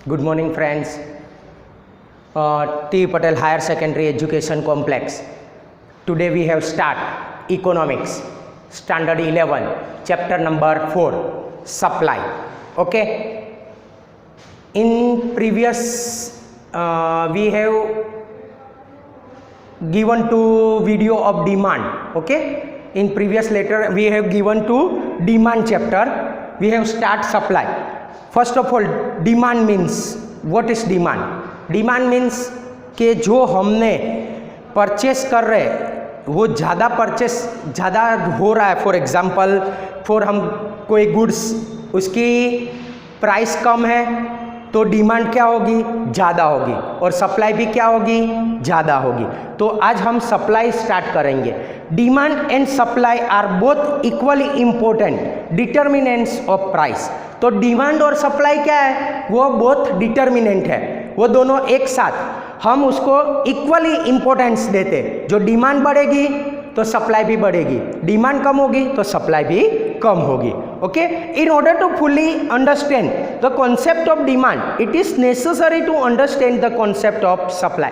Good morning, friends. T. Patel Higher Secondary Education Complex. Today we have start Economics, Standard 11, Chapter number 4, Supply. Okay. In previous, we have given to video of demand. Okay. In previous lecture, we have given to demand chapter. We have start supply. First of all demand means what is demand. Demand means कि जो हमने purchase कर रहे वो ज़्यादा purchase ज़्यादा हो रहा है. फॉर एग्जांपल हम कोई गुड्स उसकी प्राइस कम है तो डिमांड क्या होगी, ज़्यादा होगी, और सप्लाई भी क्या होगी, ज़्यादा होगी. तो आज हम सप्लाई स्टार्ट करेंगे. Demand and supply are both equally important determinants of price. तो डिमांड और सप्लाई क्या है, वो बोथ डिटर्मिनेंट है, वो दोनों एक साथ हम उसको इक्वली इम्पोर्टेंस देते. जो डिमांड बढ़ेगी तो सप्लाई भी बढ़ेगी, डिमांड कम होगी तो सप्लाई भी कम होगी. Okay. In order to fully understand the concept of demand it is necessary to understand the concept of supply.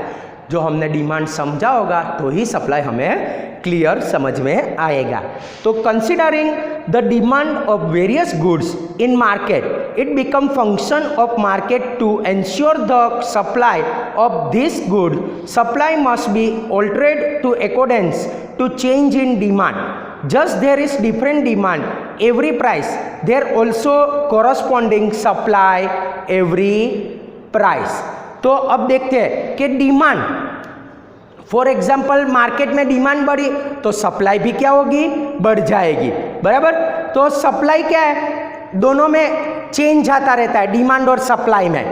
जो हमने डिमांड समझा होगा तो ही सप्लाई हमें क्लियर समझ में आएगा. तो considering the demand of various goods in market it become function of market to ensure the supply of this good. Supply must be altered to accordance to change in demand. Just there is different demand every price, there also corresponding supply every price. तो अब देखते हैं कि demand, for example market में demand बढ़ी तो supply भी क्या होगी, बढ़ जाएगी. बराबर. तो सप्लाई क्या है, दोनों में चेंज आता रहता है, डिमांड और सप्लाई में.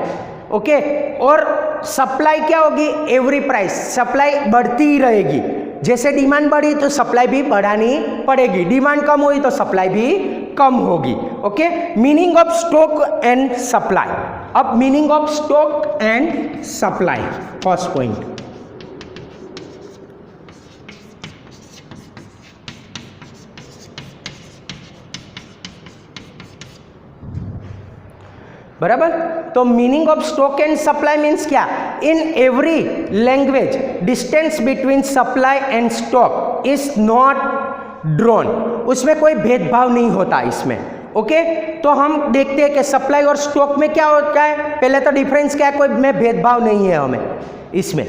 ओके. और सप्लाई क्या होगी, एवरी प्राइस, सप्लाई बढ़ती ही रहेगी. जैसे डिमांड बढ़ी तो सप्लाई भी बढ़ानी पड़ेगी, डिमांड कम हुई तो सप्लाई भी कम होगी. Okay. Meaning of stock and supply. अब meaning of stock and supply, first point. बराबर. तो meaning of stock and supply means क्या, in every language distance between supply and stock is not drawn. उसमें कोई भेदभाव नहीं होता इसमें. ओके. तो हम देखते हैं कि सप्लाई और स्टॉक में क्या होता है, पहले तो डिफरेंस क्या है, कोई में भेदभाव नहीं है हमें इसमें.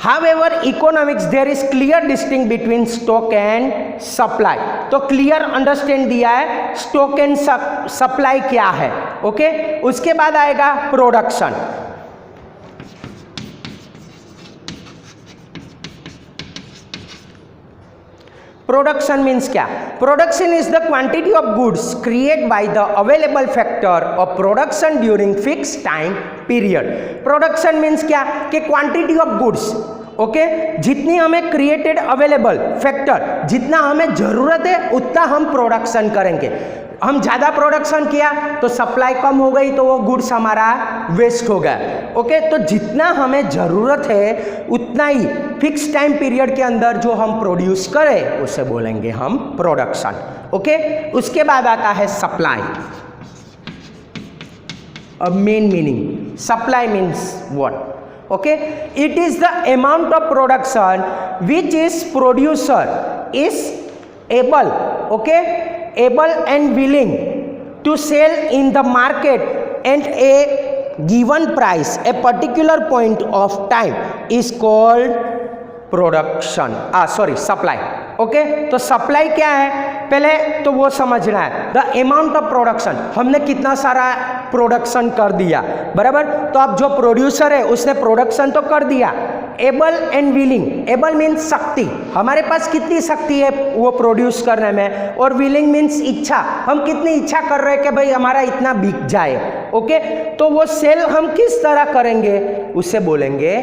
However, economics there is clear distinction between stock and supply. तो क्लियर अंडरस्टैंड दिया है स्टॉक एंड सप्लाई क्या है. ओके. उसके बाद आएगा प्रोडक्शन. प्रोडक्शन मीन्स क्या, production is the quantity of goods create by the available factor of production during fix time period. Production means क्या, कि क्वांटिटी ऑफ गुड्स. ओके. जितनी हमें क्रिएटेड अवेलेबल फैक्टर, जितना हमें जरूरत है उतना हम प्रोडक्शन करेंगे. हम ज़्यादा प्रोडक्शन किया तो सप्लाई कम हो गई तो वो गुड्स हमारा वेस्ट हो गया. ओके. तो जितना हमें ज़रूरत है उतना ही फिक्स टाइम पीरियड के अंदर जो हम प्रोड्यूस करें उसे बोलेंगे हम प्रोडक्शन. ओके. उसके बाद आता है सप्लाई. अब main meaning, supply means what. Okay. It is the amount of production which is producer is able, okay, able and willing to sell in the market at a given price a particular point of time is called production. supply. Okay. तो supply क्या है, पहले तो वो समझना है. The amount of production, हमने कितना सारा प्रोडक्शन कर दिया. बराबर. तो अब जो प्रोड्यूसर है उसने प्रोडक्शन तो कर दिया. Able and willing, able means शक्ति, हमारे पास कितनी शक्ति है वो प्रोड्यूस करने में, और विलिंग मीन्स इच्छा, हम कितनी इच्छा कर रहे हैं कि भाई हमारा इतना बिक जाए. ओके. तो वो सेल हम किस तरह करेंगे उसे बोलेंगे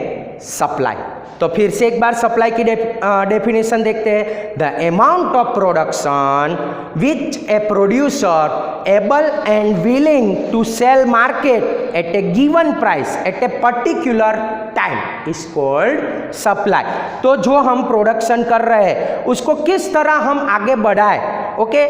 सप्लाई. तो फिर से एक बार सप्लाई की डेफिनेशन देखते हैं। The amount of production which a producer able and willing to sell market at a given price at a particular time is called supply. तो जो हम प्रोडक्शन कर रहे हैं उसको किस तरह हम आगे बढ़ाएं, ओके,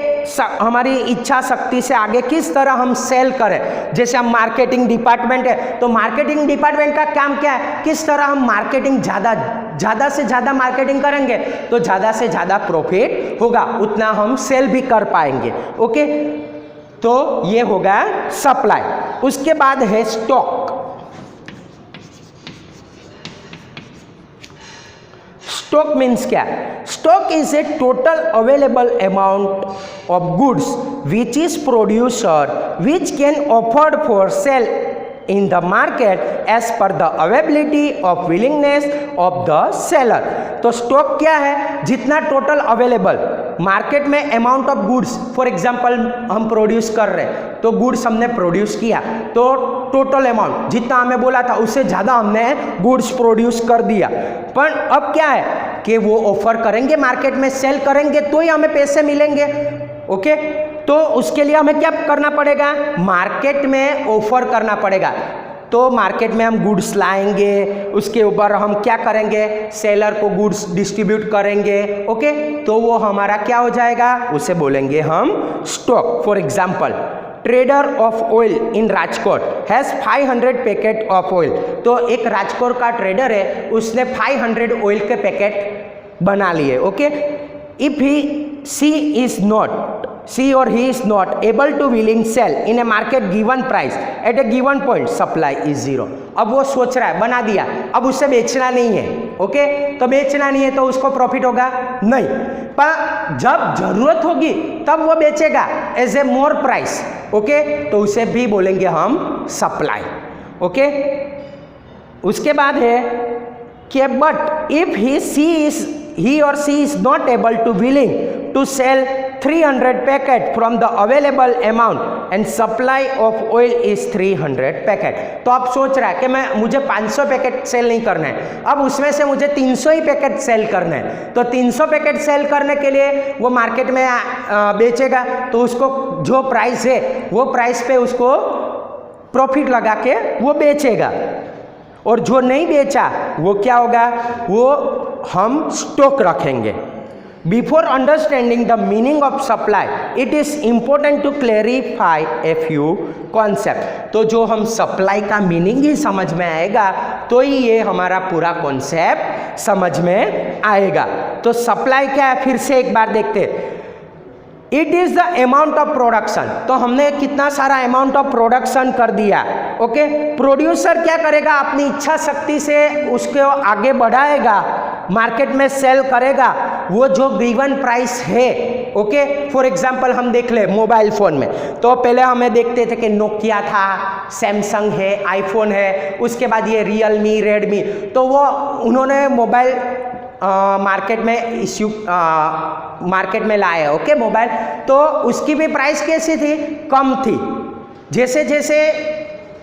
हमारी इच्छा शक्ति से आगे किस तरह हम सेल करें। जैसे हम मार्केटिंग डिपार्टमेंट है तो मार्केटिंग डिपार्टमेंट का काम क्या है, किस तरह हम मार्केटिंग ज़्यादा से ज़्यादा मार्केटिंग करेंगे तो ज़्यादा से ज़्यादा प्रॉफिट होगा, उतना हम सेल भी कर पाएंगे। ओके, तो ये होगा सप्लाई। उसके बाद है स्टॉक। स्टॉक मीन्स क्या? Stock is a total available amount of goods which is producer which can offered for sale in the market as per the availability of willingness of the seller। तो stock क्या है? जितना total available market में amount of goods, for example हम produce कर रहे हैं तो गुड्स हमने प्रोड्यूस किया तो टोटल अमाउंट जितना हमें बोला था उससे ज़्यादा हमने गुड्स प्रोड्यूस कर दिया। पर अब क्या है कि वो ऑफर करेंगे, मार्केट में सेल करेंगे तो ही हमें पैसे मिलेंगे। ओके, तो उसके लिए हमें क्या करना पड़ेगा? मार्केट में ऑफर करना पड़ेगा। तो मार्केट में हम गुड्स लाएंगे, उसके ऊपर हम क्या करेंगे? सेलर को गुड्स डिस्ट्रीब्यूट करेंगे। ओके, तो वो हमारा क्या हो जाएगा? उसे बोलेंगे हम stock. For example, trader of oil in Rajkot has 500 packet of oil. तो एक राजकोट का ट्रेडर है, उसने 500 ऑयल के पैकेट बना लिए। Okay, if she or he is not able to willing sell in a market given price at a given point, supply is zero। अब वो सोच रहा है, बना दिया, अब उसे बेचना नहीं है। ओके, तो बेचना नहीं है तो उसको प्रॉफिट होगा नहीं, पर जब जरूरत होगी तब वो बेचेगा as a more price. Okay, तो उसे भी बोलेंगे हम सप्लाई। ओके, उसके बाद है कि but if he or she is not able to willing to sell 300 packet from the available amount and supply of oil is 300 packet. तो आप सोच रहा है कि मुझे 500 पैकेट सेल नहीं करना है, अब उसमें से मुझे 300 ही पैकेट सेल करना है। तो 300 पैकेट सेल करने के लिए वो मार्केट में बेचेगा तो उसको जो प्राइस है वो प्राइस पे उसको प्रॉफिट लगा के वो बेचेगा, और जो नहीं बेचा वो क्या होगा? वो हम स्टॉक रखेंगे। Before understanding the meaning of supply it is important to clarify a few concept. तो जो हम सप्लाई का मीनिंग ही समझ में आएगा तो ही ये हमारा पूरा कॉन्सेप्ट समझ में आएगा। तो सप्लाई क्या है फिर से एक बार देखते हैं। It is the amount of production. तो हमने कितना सारा अमाउंट ऑफ प्रोडक्शन कर दिया। ओके, प्रोड्यूसर क्या करेगा? अपनी इच्छा शक्ति से उसको आगे बढ़ाएगा, मार्केट में सेल करेगा वो जो गिवन प्राइस है। ओके, फॉर एग्जांपल हम देख ले मोबाइल फ़ोन में, तो पहले हमें देखते थे कि नोकिया था, सैमसंग है, आईफोन है, उसके बाद ये रियलमी, रेडमी, तो वो उन्होंने मोबाइल मार्केट में लाए। ओके, मोबाइल, तो उसकी भी प्राइस कैसी थी? कम थी। जैसे जैसे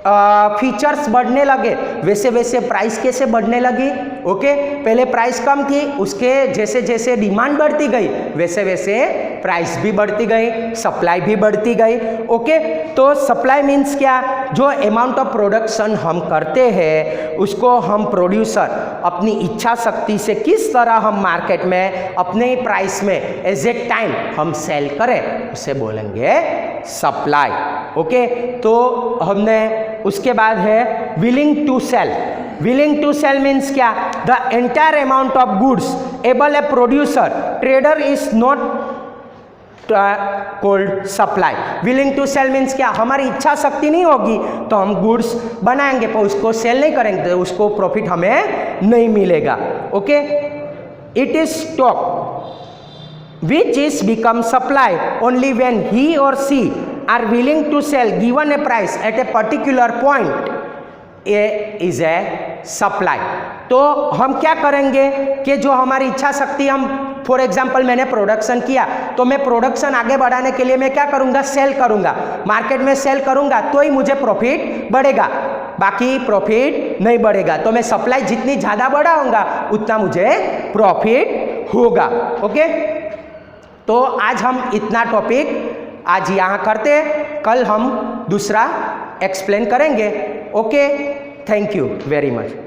फीचर्स बढ़ने लगे वैसे वैसे प्राइस कैसे बढ़ने लगी? ओके, पहले प्राइस कम थी, उसके जैसे जैसे डिमांड बढ़ती गई वैसे वैसे प्राइस भी बढ़ती गई, सप्लाई भी बढ़ती गई। ओके, तो सप्लाई मीन्स क्या? जो अमाउंट ऑफ प्रोडक्शन हम करते हैं उसको हम प्रोड्यूसर अपनी इच्छा शक्ति से किस तरह हम मार्केट में अपने प्राइस में एज ए टाइम हम सेल करें उसे बोलेंगे सप्लाई। ओके, तो हमने उसके बाद है willing to sell. Willing to sell means क्या? The entire amount of goods able a producer trader is not called supply. Willing to sell means क्या? हमारी इच्छा शक्ति नहीं होगी तो हम गुड्स बनाएंगे पर उसको सेल नहीं करेंगे तो उसको प्रॉफिट हमें नहीं मिलेगा। Okay, it is stock which is become supply only when he or she are willing to sell given a price at a particular point, is a supply। तो हम क्या करेंगे कि जो हमारी इच्छा शक्ति, हम फॉर एग्जांपल मैंने प्रोडक्शन किया तो मैं प्रोडक्शन आगे बढ़ाने के लिए मैं क्या करूंगा? सेल करूंगा, मार्केट में सेल करूंगा तो ही मुझे प्रॉफिट बढ़ेगा। बाकी प्रॉफिट नहीं बढ़ेगा। तो मैं सप्लाई जितनी ज़्यादा बढ़ाऊंगा उतना मुझे प्रॉफिट होगा। ओके, तो आज हम इतना टॉपिक आज यहाँ करते हैं, कल हम दूसरा एक्सप्लेन करेंगे। Okay, thank you very much.